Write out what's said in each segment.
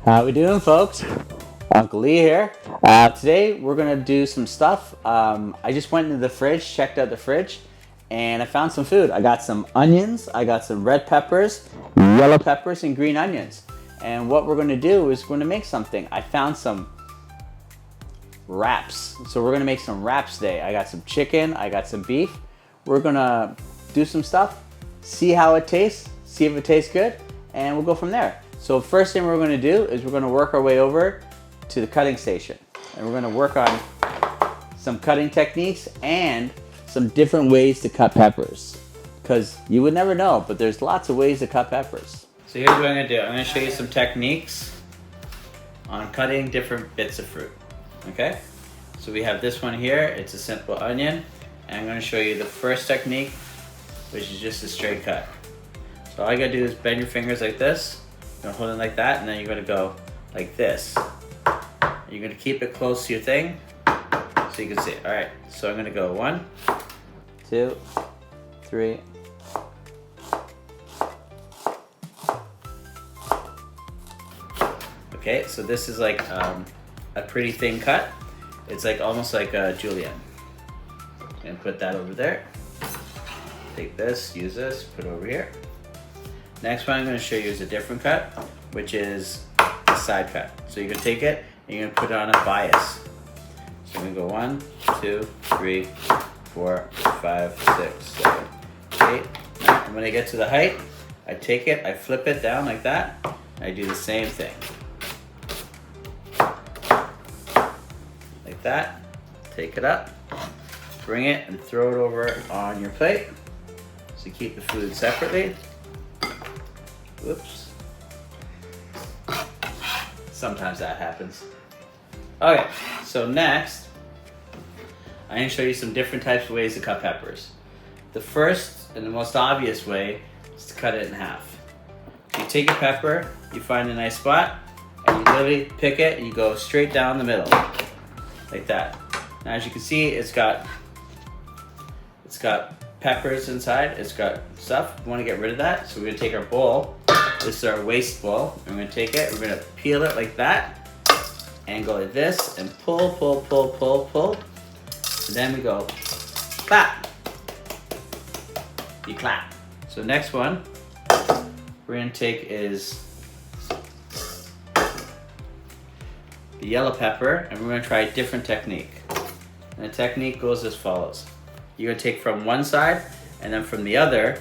How we doing, folks? Uncle Lee here. Today we're gonna do some stuff. I just went into the fridge, checked out the fridge, and I found some food. I got some onions, I got some red peppers, yellow peppers, and green onions. And what we're gonna do is we're gonna make something. I found some wraps. So we're gonna make some wraps today. I got some chicken, I got some beef. We're gonna do some stuff, see how it tastes, see if it tastes good, and we'll go from there. So first thing we're gonna do is we're gonna work our way over to the cutting station. And we're gonna work on some cutting techniques and some different ways to cut peppers. Because you would never know, but there's lots of ways to cut peppers. So here's what I'm gonna do. I'm gonna show you some techniques on cutting different bits of fruit, okay? So we have this one here, it's a simple onion. And I'm gonna show you the first technique, which is just a straight cut. So all you gotta do is bend your fingers like this. You're gonna hold it like that, and then you're gonna go like this. You're gonna keep it close to your thing so you can see it. All right, so I'm gonna go 1, 2, 3. Okay, so this is like a pretty thin cut. It's like almost like a julienne. And put that over there. Take this, use this, put it over here. Next one I'm going to show you is a different cut, which is a side cut. So you're going to take it and you're going to put it on a bias. So I'm going to go 1, 2, 3, 4, 5, 6, 7, 8. And when I get to the height, I take it, I flip it down like that. I do the same thing. Like that. Take it up, bring it and throw it over on your plate. So keep the food separately. Whoops. Sometimes that happens. Okay, so next, I'm going to show you some different types of ways to cut peppers. The first and the most obvious way is to cut it in half. You take a pepper, you find a nice spot, and you literally pick it and you go straight down the middle, like that. Now as you can see, it's got peppers inside, it's got stuff. We want to get rid of that, so we're going to take our bowl. This is our waste bowl. We're going to take it, we're going to peel it like that, and go like this, and pull, pull, pull, pull, pull. And then we go, clap. You clap. So the next one we're going to take is the yellow pepper, and we're going to try a different technique. And the technique goes as follows. You're going to take from one side, and then from the other,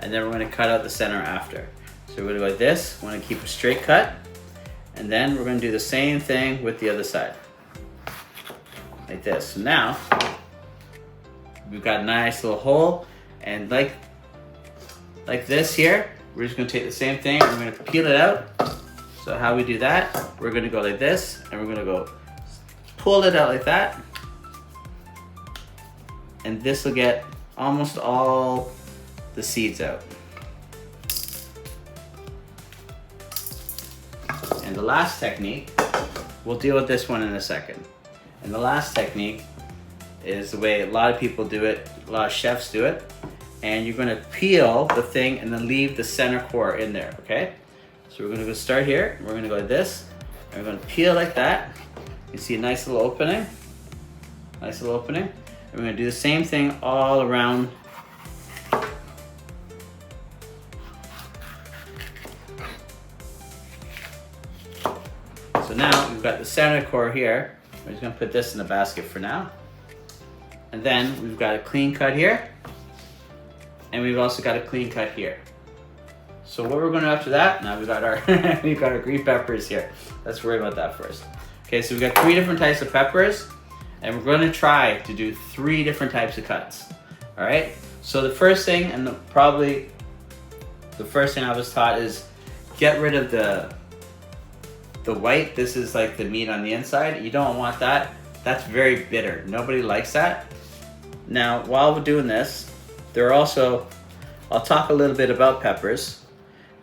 and then we're going to cut out the center after. So we're going to go like this, we're going to keep a straight cut, and then we're going to do the same thing with the other side. Like this. So now, we've got a nice little hole, and like this here, we're just going to take the same thing, and we're going to peel it out. So how we do that, we're going to go like this, and we're going to go pull it out like that, and this will get almost all the seeds out. And the last technique, we'll deal with this one in a second. And the last technique is the way a lot of people do it, a lot of chefs do it. And you're gonna peel the thing and then leave the center core in there, okay? So we're gonna go start here, we're gonna go like this, and we're gonna peel like that. You see a nice little opening, nice little opening. And we're gonna do the same thing all around. So now we've got the center core here. We're just gonna put this in the basket for now. And then we've got a clean cut here. And we've also got a clean cut here. So what we're gonna do after that, now we've got our we've got our green peppers here. Let's worry about that first. Okay, so we've got 3 different types of peppers, and we're gonna try to do 3 different types of cuts. All right, so the first thing, and probably the first thing I was taught, is get rid of the white. This is like the meat on the inside. You don't want that. That's very bitter. Nobody likes that. Now, while we're doing this, I'll talk a little bit about peppers.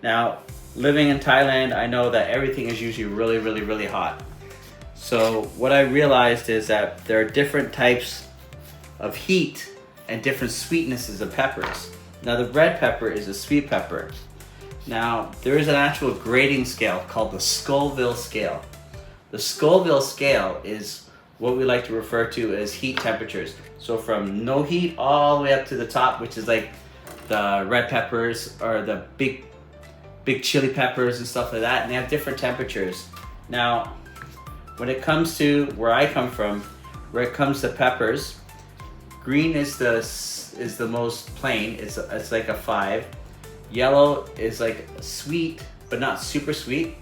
Now, living in Thailand, I know that everything is usually really, really, really hot. So what I realized is that there are different types of heat and different sweetnesses of peppers. Now, the red pepper is a sweet pepper. Now, there is an actual grading scale called the Scoville scale. The Scoville scale is what we like to refer to as heat temperatures. So from no heat all the way up to the top, which is like the red peppers or the big chili peppers and stuff like that, and they have different temperatures. Now, when it comes to where I come from, where it comes to peppers, green is the most plain. It's like a 5. Yellow is like sweet, but not super sweet.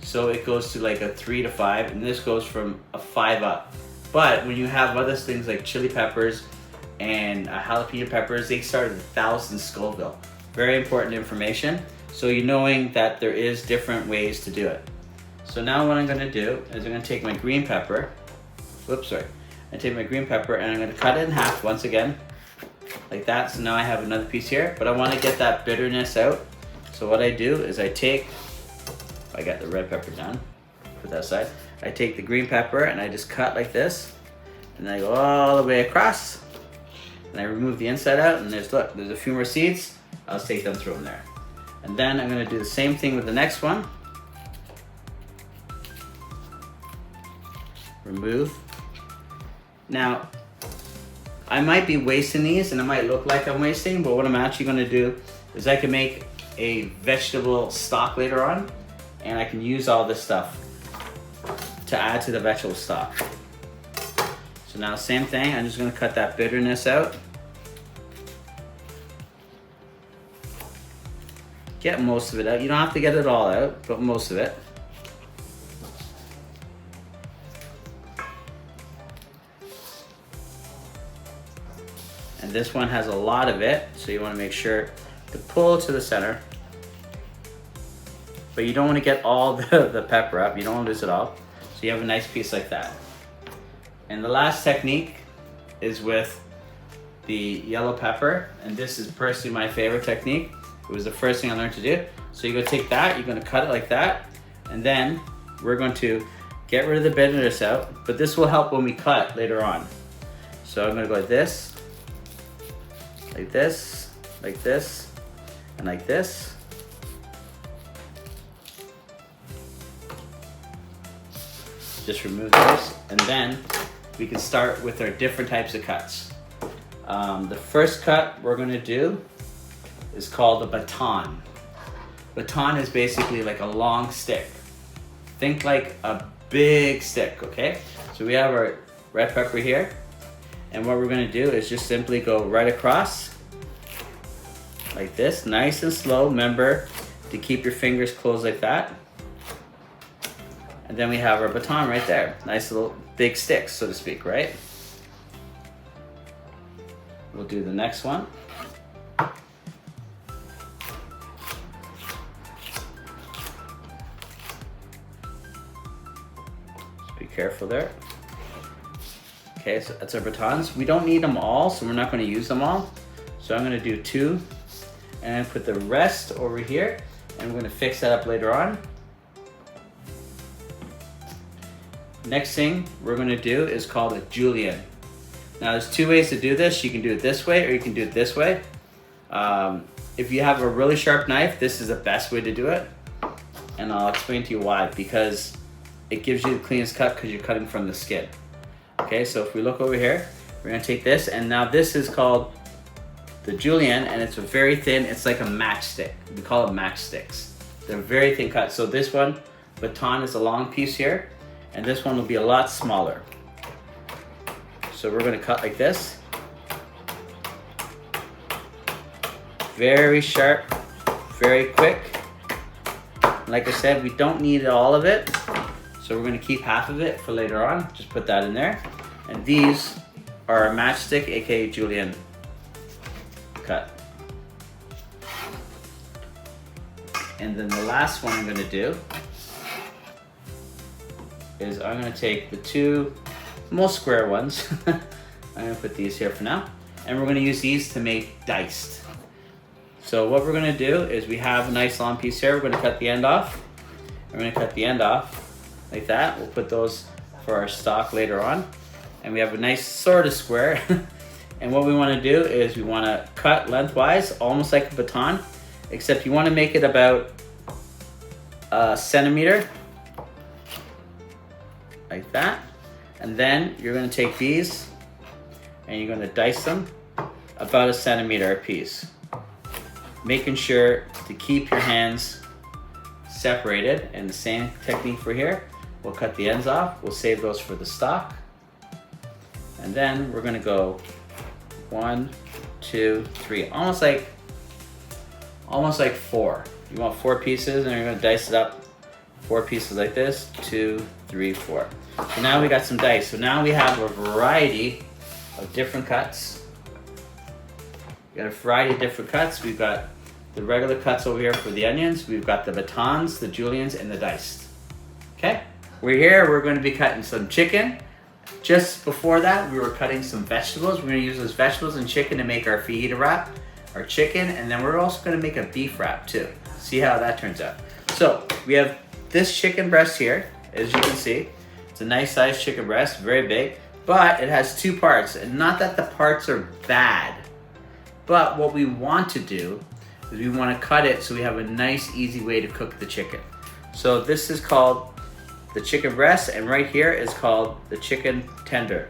So it goes to like a 3 to 5, and this goes from a 5 up. But when you have other things like chili peppers and jalapeno peppers, they start at 1,000 Scoville. Very important information. So you're knowing that there is different ways to do it. So now what I'm gonna do is I'm gonna take my green pepper. I take my green pepper and I'm gonna cut it in half once again, like that. So now I have another piece here, but I wanna get that bitterness out. So what I do is I got the red pepper done, put that aside. I take the green pepper and I just cut like this, and I go all the way across, and I remove the inside out, and there's a few more seeds. I'll just take them, throw them there. And then I'm gonna do the same thing with the next one. Remove. Now, I might be wasting these and it might look like I'm wasting, but what I'm actually gonna do is I can make a vegetable stock later on, and I can use all this stuff to add to the vegetable stock. So now same thing, I'm just gonna cut that bitterness out. Get most of it out. You don't have to get it all out, but most of it. And this one has a lot of it, so you wanna make sure to pull to the center. But you don't wanna get all the pepper up. You don't wanna lose it all. So you have a nice piece like that. And the last technique is with the yellow pepper. And this is personally my favorite technique. It was the first thing I learned to do. So you're gonna take that, you're gonna cut it like that, and then we're going to get rid of the bitterness out, but this will help when we cut later on. So I'm gonna go like this, like this, like this, and like this. Just remove those, and then we can start with our different types of cuts. The first cut we're gonna do is called a baton. Baton is basically like a long stick. Think like a big stick, okay? So we have our red pepper here, and what we're gonna do is just simply go right across, like this, nice and slow. Remember to keep your fingers closed like that. And then we have our baton right there. Nice little big sticks, so to speak, right? We'll do the next one. Be careful there. Okay, so that's our batons. We don't need them all, so we're not going to use them all. So I'm going to do 2, and put the rest over here, and we're going to fix that up later on. Next thing we're going to do is called a julienne. Now there's 2 ways to do this. You can do it this way, or you can do it this way. If you have a really sharp knife, this is the best way to do it, and I'll explain to you why. Because it gives you the cleanest cut because you're cutting from the skin. Okay, so if we look over here, we're gonna take this, and now this is called the julienne, and it's a very thin, it's like a matchstick. We call it matchsticks. They're very thin cut. So this one, baton, is a long piece here, and this one will be a lot smaller. So we're gonna cut like this. Very sharp, very quick. Like I said, we don't need all of it. So we're gonna keep half of it for later on. Just put that in there. And these are a matchstick, aka julienne cut. And then the last one I'm gonna do is I'm gonna take the 2 most square ones. I'm gonna put these here for now. And we're gonna use these to make diced. So what we're gonna do is we have a nice long piece here. We're gonna cut the end off. We're gonna cut the end off like that. We'll put those for our stock later on. And we have a nice sort of square. And what we wanna do is we wanna cut lengthwise, almost like a baton, except you wanna make it about a centimeter, like that. And then you're gonna take these and you're gonna dice them about a centimeter a piece. Making sure to keep your hands separated, and the same technique for here. We'll cut the ends off, we'll save those for the stock. And then we're gonna go 1, 2, 3, almost like 4. You want 4 pieces, and you're gonna dice it up 4 pieces like this, 2, 3, 4. So now we got some dice. So now we have a variety of different cuts. We got a variety of different cuts. We've got the regular cuts over here for the onions. We've got the batons, the juliennes, and the diced. Okay? We're going to be cutting some chicken. Just before that, we were cutting some vegetables. We're going to use those vegetables and chicken to make our fajita wrap, our chicken, and then we're also going to make a beef wrap too. See how that turns out. So we have this chicken breast here, as you can see. It's a nice sized chicken breast, very big, but it has 2 parts. And not that the parts are bad, but what we want to do is we want to cut it so we have a nice, easy way to cook the chicken. So this is called the chicken breast, and right here is called the chicken tender.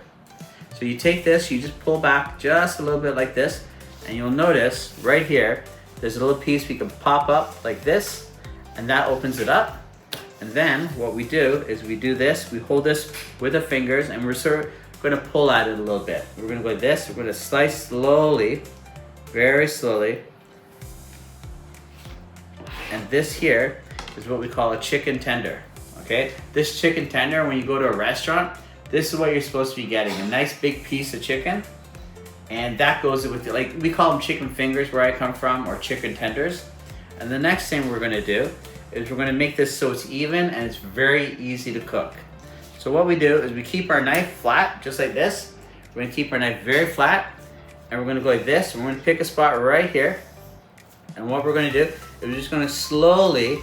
So you take this, you just pull back just a little bit like this, and you'll notice right here, there's a little piece we can pop up like this, and that opens it up. And then what we do is we do this, we hold this with the fingers, and we're sort of going to pull at it a little bit. We're going to go like this, we're going to slice slowly, very slowly. And this here is what we call a chicken tender, okay? This chicken tender, when you go to a restaurant, this is what you're supposed to be getting, a nice big piece of chicken. And that goes with it, like we call them chicken fingers where I come from, or chicken tenders. And the next thing we're gonna do is we're gonna make this so it's even and it's very easy to cook. So what we do is we keep our knife flat, just like this. We're gonna keep our knife very flat, and we're gonna go like this, and we're gonna pick a spot right here. And what we're gonna do is we're just gonna slowly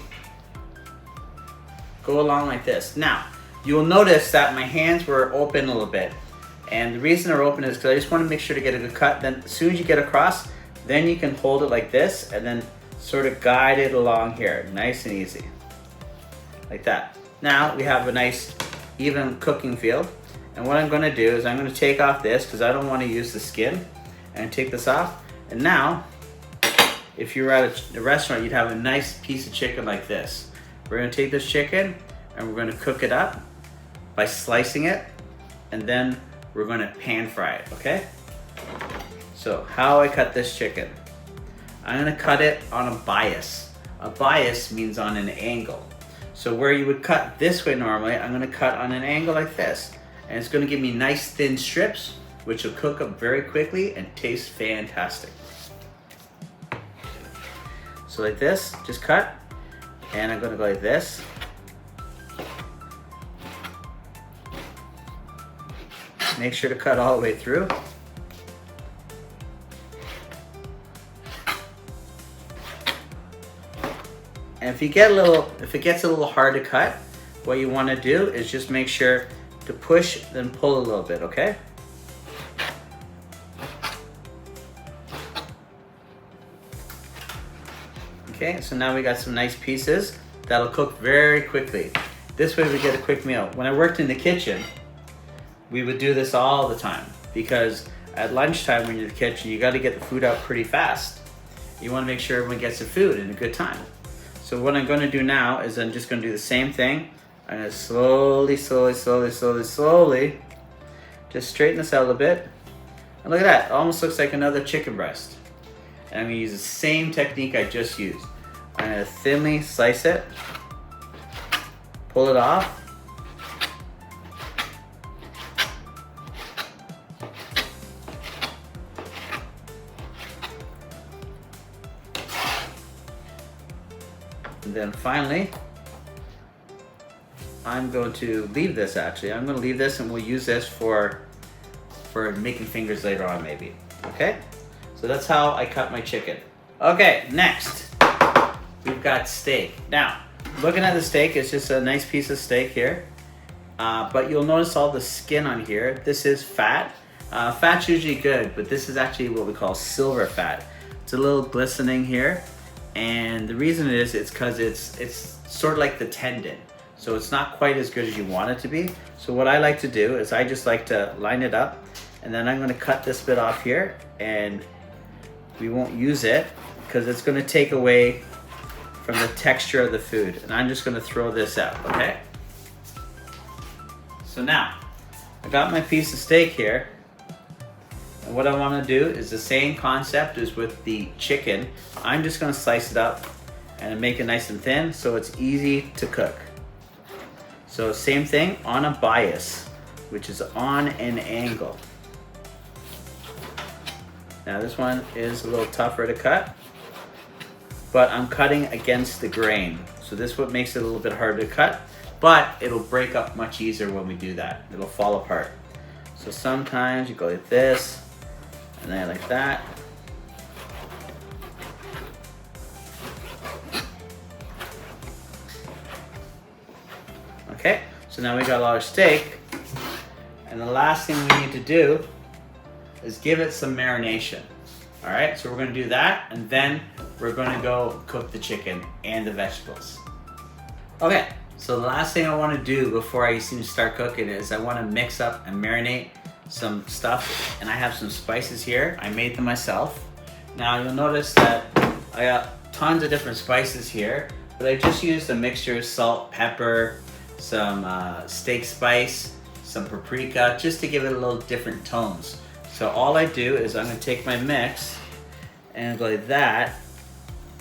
go along like this. Now, you'll notice that my hands were open a little bit. And the reason they're open is because I just want to make sure to get a good cut. Then as soon as you get across, then you can hold it like this and then sort of guide it along here. Nice and easy. Like that. Now we have a nice even cooking field. And what I'm going to do is I'm going to take off this because I don't want to use the skin. And take this off. And now, if you were at a restaurant, you'd have a nice piece of chicken like this. We're going to take this chicken and we're going to cook it up by slicing it. And then we're going to pan fry it, okay? So how I cut this chicken. I'm going to cut it on a bias. A bias means on an angle. So where you would cut this way normally, I'm going to cut on an angle like this. And it's going to give me nice thin strips, which will cook up very quickly and taste fantastic. So like this, just cut. And I'm going to go like this. Make sure to cut all the way through. And if it gets a little hard to cut, what you want to do is just make sure to push, then pull a little bit, okay? Okay, so now we got some nice pieces that'll cook very quickly. This way we get a quick meal. When I worked in the kitchen, we would do this all the time because at lunchtime when you're in the kitchen, you got to get the food out pretty fast. You want to make sure everyone gets their food in a good time. So what I'm going to do now is I'm just going to do the same thing. I'm going to slowly just straighten this out a little bit. And look at that, it almost looks like another chicken breast. And I'm going to use the same technique I just used. I'm going to thinly slice it, pull it off. And then finally, I'm going to leave this actually. I'm going to leave this and we'll use this for making fingers later on maybe. Okay? So that's how I cut my chicken. Okay, next. We've got steak. Now, looking at the steak, it's just a nice piece of steak here. But you'll notice all the skin on here. This is fat. Fat's usually good, but this is actually what we call silver fat. It's a little glistening here. And the reason it is, it's because it's sort of like the tendon. So it's not quite as good as you want it to be. So what I like to do is I just like to line it up, and then I'm going to cut this bit off here, and we won't use it because it's going to take away from the texture of the food. And I'm just going to throw this out, okay? So now, I got my piece of steak here. And what I want to do is the same concept as with the chicken. I'm just going to slice it up and make it nice and thin so it's easy to cook. So same thing on a bias, which is on an angle. Now this one is a little tougher to cut, but I'm cutting against the grain. So this is what makes it a little bit harder to cut, but it'll break up much easier when we do that. It'll fall apart. So sometimes you go like this, and then like that. Okay, so now we got all our steak, and the last thing we need to do is give it some marination. All right, so we're gonna do that, and then we're gonna go cook the chicken and the vegetables. Okay, so the last thing I wanna do before I start cooking is I wanna mix up and marinate some stuff, and I have some spices here. I made them myself. Now you'll notice that I got tons of different spices here, but I just used a mixture of salt, pepper, some steak spice, some paprika, just to give it a little different tones. So all I do is I'm gonna take my mix and go like that,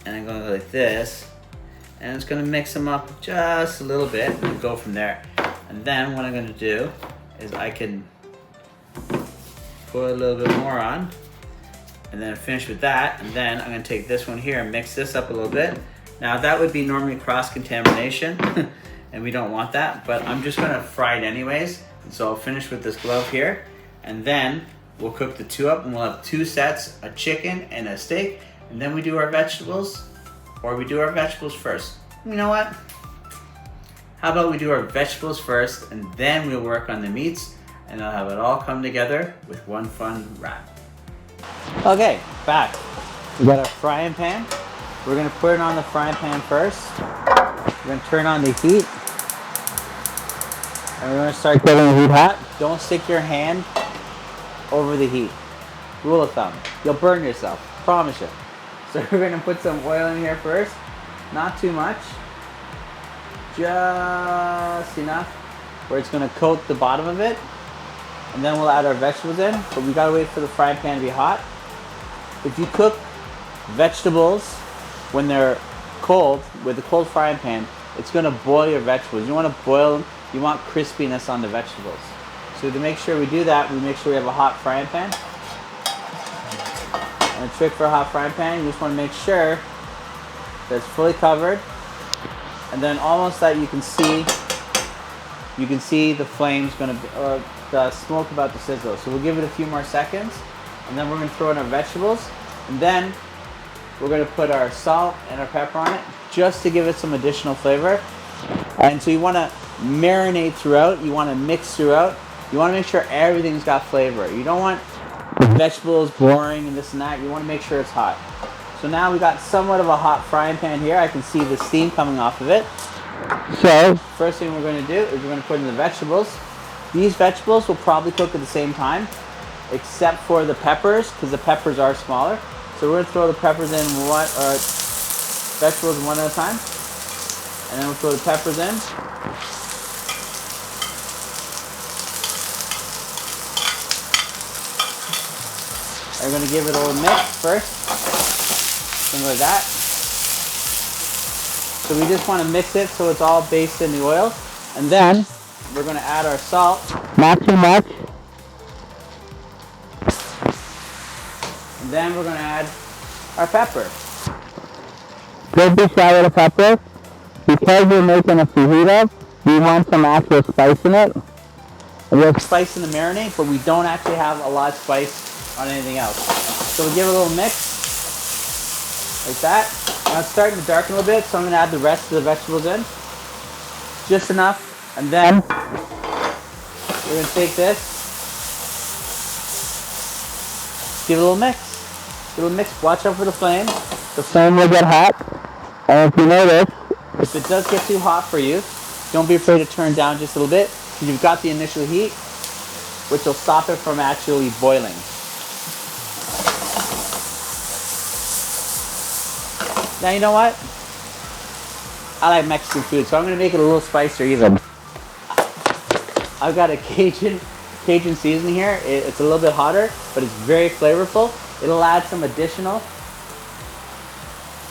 and I'm gonna go like this, and it's gonna mix them up just a little bit and go from there. And then what I'm gonna do is I can put a little bit more on, and then finish with that, and then I'm gonna take this one here and mix this up a little bit. Now that would be normally cross-contamination, and we don't want that, but I'm just gonna fry it anyways. And so I'll finish with this glove here, and then we'll cook the two up, and we'll have two sets, a chicken and a steak, and then we do our vegetables, or we do our vegetables first. You know what? How about we do our vegetables first, and then we'll work on the meats, and I'll have it all come together with one fun wrap. Okay, back. We got our frying pan. We're gonna put it on the frying pan first. We're gonna turn on the heat, and we're gonna start getting the heat hot. Don't stick your hand over the heat. Rule of thumb, you'll burn yourself, promise you. So we're gonna put some oil in here first, not too much, just enough where it's gonna coat the bottom of it, and then we'll add our vegetables in, but we gotta wait for the frying pan to be hot. If you cook vegetables when they're cold, with a cold frying pan, it's gonna boil your vegetables. You wanna boil them, you want crispiness on the vegetables. So to make sure we do that, we make sure we have a hot frying pan. And a trick for a hot frying pan, you just wanna make sure that it's fully covered, and then almost that you can see the flames or the smoke about to sizzle. So we'll give it a few more seconds, and then we're gonna throw in our vegetables, and then we're gonna put our salt and our pepper on it just to give it some additional flavor. And so you wanna marinate throughout, you wanna mix throughout, you wanna make sure everything's got flavor. You don't want vegetables boring and this and that, you wanna make sure it's hot. So now we got somewhat of a hot frying pan here. I can see the steam coming off of it. So first thing we're gonna do is we're gonna put in the vegetables. These vegetables will probably cook at the same time, except for the peppers, because the peppers are smaller. So we're gonna throw the peppers in vegetables one at a time, and then we'll throw the peppers in. I'm gonna give it a little mix first, something like that. So we just want to mix it so it's all based in the oil, and then we're gonna add our salt, not too much. And then we're gonna add our pepper. Don't be shy with the pepper. Because we're making a fajita, we want some actual spice in it. We have spice in the marinade, but we don't actually have a lot of spice on anything else. So we'll give it a little mix, like that. Now it's starting to darken a little bit, so I'm going to add the rest of the vegetables in. Just enough, and then we're going to take this, give it a little mix. Give it a little mix, watch out for the flame. The flame will get hot, and if you notice, if it does get too hot for you, don't be afraid to turn down just a little bit. You've got the initial heat, which will stop it from actually boiling. Now you know what? I like Mexican food, so I'm going to make it a little spicier even. I've got a Cajun seasoning here. It's a little bit hotter, but it's very flavorful. It'll add some additional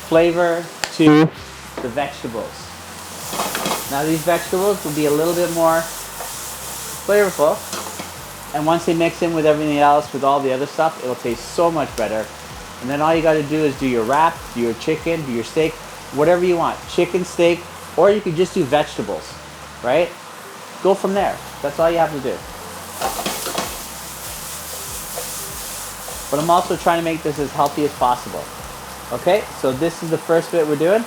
flavor to the vegetables. Now these vegetables will be a little bit more flavorful, and once they mix in with everything else, with all the other stuff, it'll taste so much better. And then all you got to do is do your wrap, do your chicken, do your steak, whatever you want. Chicken, steak, or you could just do vegetables, right? Go from there. That's all you have to do. But I'm also trying to make this as healthy as possible. Okay, so this is the first bit we're doing.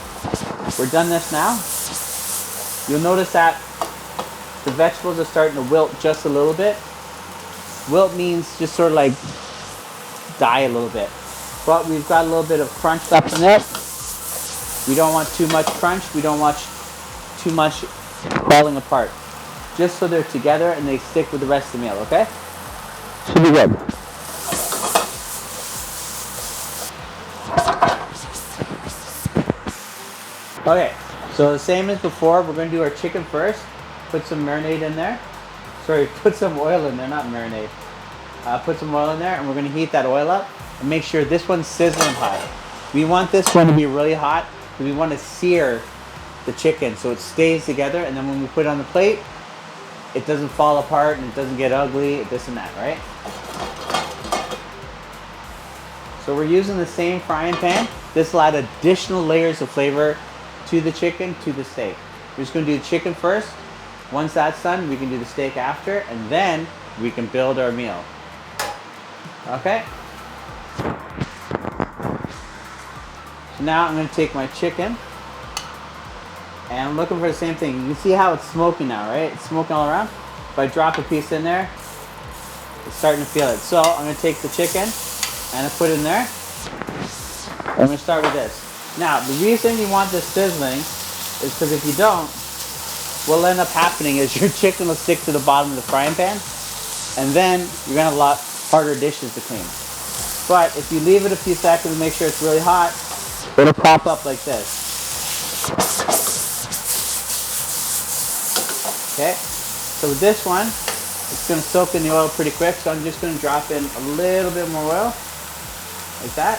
We're done this now. You'll notice that the vegetables are starting to wilt just a little bit. Wilt means just sort of like die a little bit. But we've got a little bit of crunch left in it. We don't want too much crunch. We don't want too much falling apart. Just so they're together and they stick with the rest of the meal, okay? Should be good. Okay, so the same as before, we're going to do our chicken first. Put some marinade in there. Sorry, put some oil in there, not marinade. Put some oil in there, and we're going to heat that oil up and make sure this one's sizzling hot. We want this one to be really hot because we want to sear the chicken so it stays together, and then when we put it on the plate, it doesn't fall apart and it doesn't get ugly, this and that, right? So we're using the same frying pan. This will add additional layers of flavor to the chicken, to the steak. We're just going to do the chicken first. Once that's done, we can do the steak after, and then we can build our meal. Okay? So now I'm going to take my chicken, and I'm looking for the same thing. You can see how it's smoking now, right? It's smoking all around. If I drop a piece in there, it's starting to feel it. So I'm going to take the chicken, and I put it in there. I'm going to start with this. Now, the reason you want this sizzling is because if you don't, what'll end up happening is your chicken will stick to the bottom of the frying pan, and then you're going to have a lot harder dishes to clean. But if you leave it a few seconds and make sure it's really hot, it'll pop up like this. Okay, so with this one, it's going to soak in the oil pretty quick, so I'm just going to drop in a little bit more oil, like that.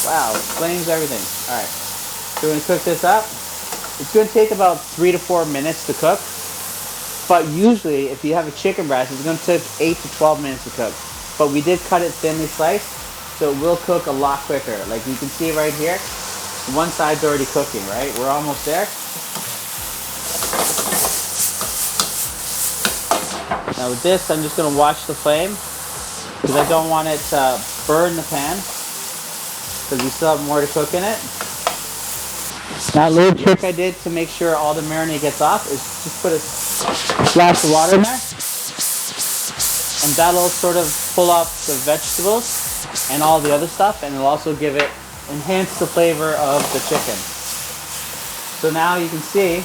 Wow, flames everything. Alright, so we're going to cook this up. It's going to take about 3 to 4 minutes to cook, but usually if you have a chicken breast, it's going to take 8 to 12 minutes to cook. But we did cut it thinly sliced, so it will cook a lot quicker. Like you can see right here, one side's already cooking, right? We're almost there. Now with this, I'm just going to watch the flame because I don't want it to burn the pan because we still have more to cook in it. Now, a little trick I did to make sure all the marinade gets off is just put a splash of water in there, and that'll sort of pull up the vegetables and all the other stuff, and it'll also enhance the flavor of the chicken. So now you can see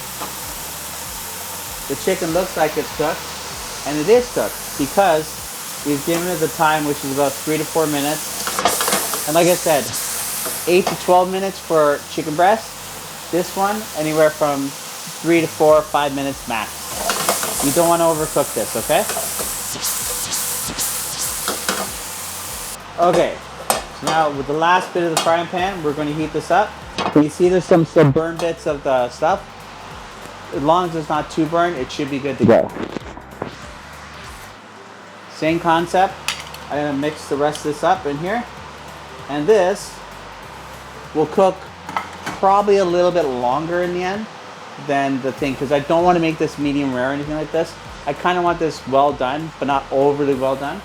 the chicken looks like it's cooked, and it is cooked because we've given it the time, which is about 3 to 4 minutes. And like I said, 8 to 12 minutes for chicken breast. This one, anywhere from 3 to 4 or 5 minutes max. You don't want to overcook this, okay? Okay, so now with the last bit of the frying pan, we're going to heat this up. You see there's some burn bits of the stuff. As long as it's not too burned, it should be good to go. Same concept. I'm going to mix the rest of this up in here. And this will cook probably a little bit longer in the end than the thing, because I don't want to make this medium rare or anything like this. I kind of want this well done, but not overly well done.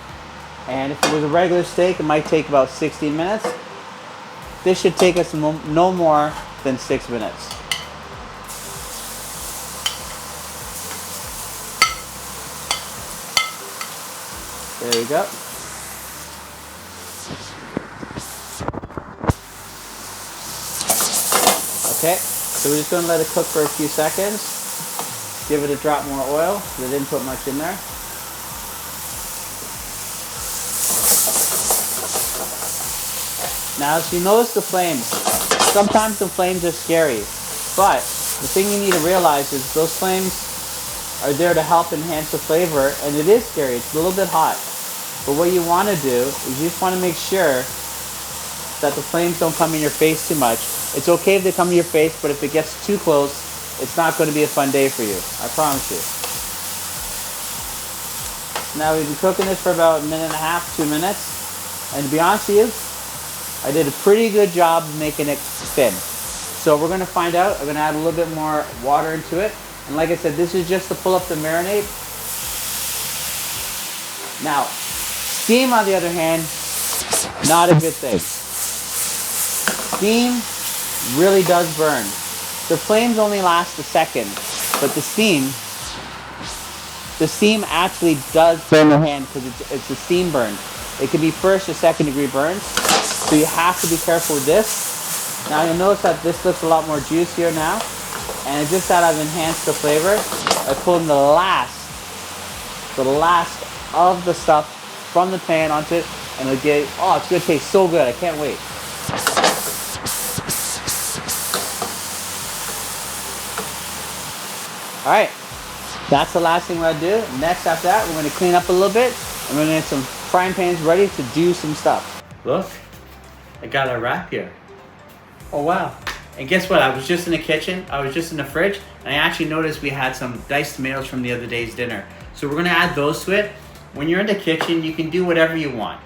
And if it was a regular steak, it might take about 16 minutes. This should take us no more than 6 minutes. There we go. Okay, so we're just going to let it cook for a few seconds. Give it a drop more oil, because I didn't put much in there. Now, as you notice the flames, sometimes the flames are scary, but the thing you need to realize is those flames are there to help enhance the flavor, and it is scary, it's a little bit hot. But what you want to do is you just want to make sure that the flames don't come in your face too much. It's okay if they come in your face, but if it gets too close, it's not going to be a fun day for you, I promise you. Now we've been cooking this for about a minute and a half, 2 minutes, and to be honest with you, I did a pretty good job of making it thin. So we're going to find out. I'm going to add a little bit more water into it, and like I said, this is just to pull up the marinade. Now, steam, on the other hand, not a good thing. Steam really does burn. The flames only last a second, but the steam actually does burn your hand, because it's a steam burn. It can be first or second degree burns, so you have to be careful with this. Now you'll notice that this looks a lot more juicier now, and it's just that I've enhanced the flavor. I pulled in the last of the stuff from the pan onto it, and it'll get, oh, it's going to taste so good. I can't wait. All right, that's the last thing we're going to do. Next, after that, we're going to clean up a little bit, and we're going to get some frying pans ready to do some stuff. Look, I got a wrap here. Oh, wow. And guess what? I was just in the kitchen. I was just in the fridge, and I actually noticed we had some diced tomatoes from the other day's dinner. So we're going to add those to it. When you're in the kitchen, you can do whatever you want.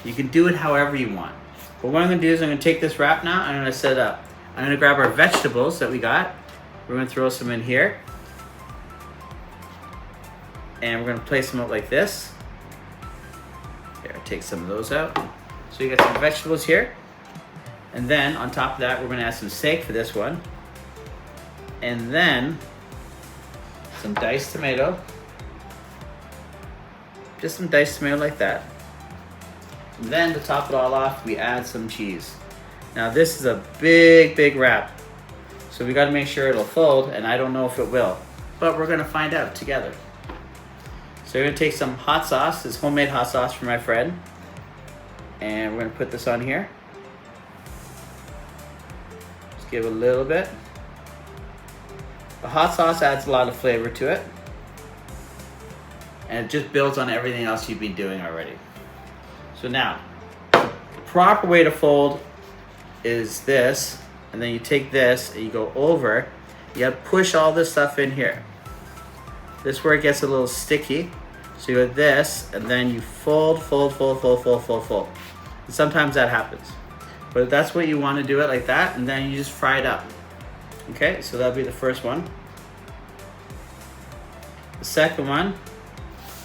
You can do it however you want. But what I'm going to do is I'm going to take this wrap now. I'm going to set it up. I'm going to grab our vegetables that we got. We're going to throw some in here. And we're going to place them out like this. Here, take some of those out. So you got some vegetables here. And then on top of that, we're going to add some steak for this one. And then some diced tomato. Just some diced tomato like that. And then to top it all off, we add some cheese. Now this is a big, big wrap. So we got to make sure it'll fold, and I don't know if it will. But we're going to find out together. So we're going to take some hot sauce, this homemade hot sauce from my friend. And we're going to put this on here. Just give it a little bit. The hot sauce adds a lot of flavor to it. And it just builds on everything else you've been doing already. So now, the proper way to fold is this. And then you take this and you go over. You gotta push all this stuff in here. This is where it gets a little sticky. So you go this, and then you fold. And sometimes that happens. But that's what you want to do it like that, and then you just fry it up. Okay, so that'll be the first one. The second one,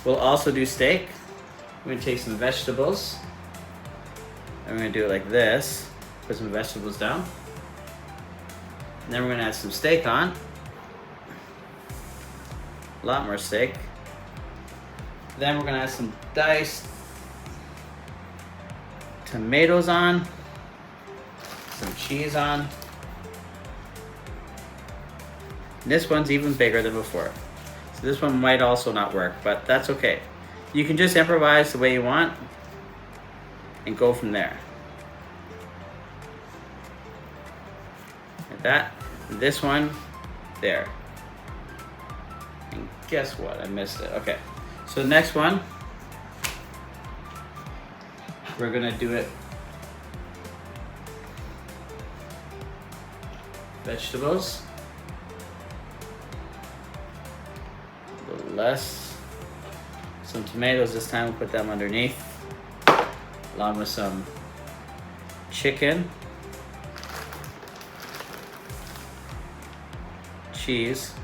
we'll also do steak. We're gonna take some vegetables, and we're gonna do it like this. Put some vegetables down. And then we're gonna add some steak on. A lot more steak. Then we're gonna add some diced tomatoes on. Some cheese on. And this one's even bigger than before. So this one might also not work, but that's okay. You can just improvise the way you want and go from there. Like that. And this one, there. And guess what? I missed it. Okay. So the next one, we're gonna do it vegetables. A little less. Some tomatoes this time, we'll put them underneath. Along with some chicken. cheese.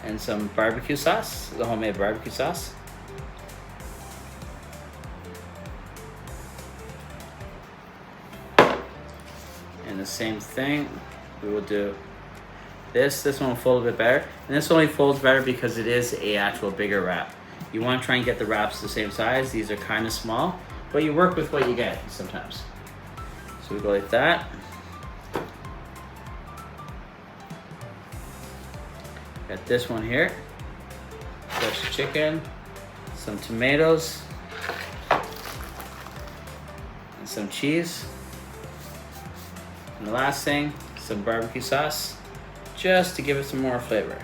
And some barbecue sauce, the homemade barbecue sauce. And the same thing, we will do this one will fold a bit better. And this only folds better because it is a actual bigger wrap. You want to try and get the wraps the same size. These are kind of small, but you work with what you get sometimes. So we go like that. Got this one here. Fresh chicken, some tomatoes, and some cheese. And the last thing, some barbecue sauce, just to give it some more flavor.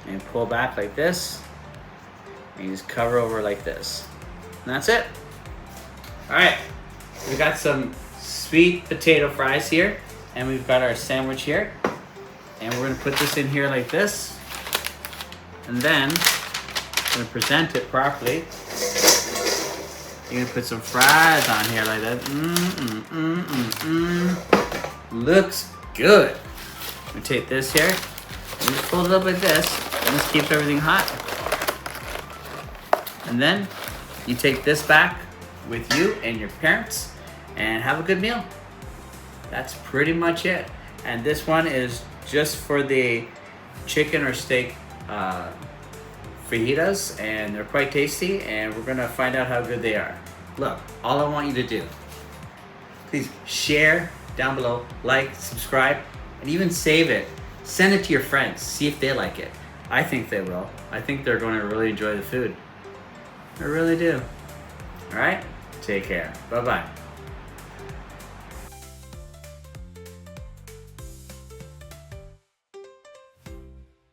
And pull back like this, and you just cover over like this. And that's it. All right, we got some sweet potato fries here, and we've got our sandwich here. And we're gonna put this in here like this. And then, I'm gonna present it properly. You're gonna put some fries on here like that. Looks good. I'm gonna take this here, and just fold it up like this, and this keeps everything hot. And then, you take this back with you and your parents, and have a good meal. That's pretty much it. And this one is just for the chicken or steak fajitas, and they're quite tasty, and we're gonna find out how good they are. Look, all I want you to do, please share down below, like, subscribe, and even save it. Send it to your friends, see if they like it. I think they will. I think they're gonna really enjoy the food. I really do. All right, take care. Bye-bye.